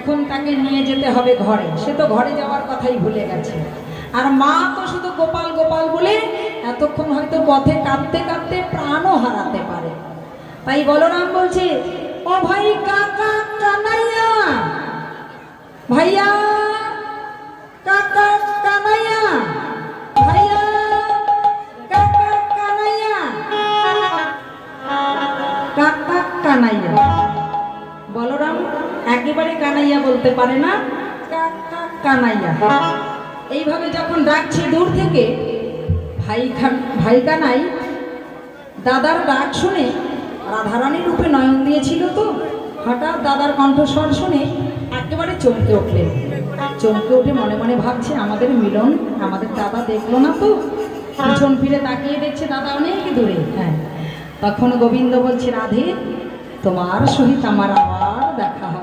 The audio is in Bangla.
এখন তাকে নিয়ে যেতে হবে ঘরে। সে তো ঘরে যাওয়ার কথাই ভুলে গেছে। আর মা তো শুধু গোপাল গোপাল বলে এতক্ষণ হয়তো পথে কাঁদতে কাঁদতে প্রাণও হারাতে পারে। তাই বলরাম বলছে, ও ভাই কাকা কানাইয়া, ভাইয়া কাকা কানাইয়া, ভাইয়া কাকা কানাইয়া, কাকা কানাইয়া। বলরাম একেবারে কানাইয়া বলতে পারে না, কাকা কানাইয়া। এইভাবে যখন ডাকছে দূর থেকে, ভাই কানাই দাদার ডাক শুনে রাধারানী রূপে নয়ন দিয়েছিল তো, হঠাৎ দাদার কণ্ঠস্বর শুনে একেবারে চমকে উঠলেন। চমকে উঠে মনে মনে ভাবছে, আমাদের মিলন আমাদের দাদা দেখলো না তো। পিছন ফিরে তাকিয়ে দেখছে দাদা অনেক দূরে। হ্যাঁ, তখন গোবিন্দ বলছে, রাধে তোমার সহিত আমার আবার দেখা হবে।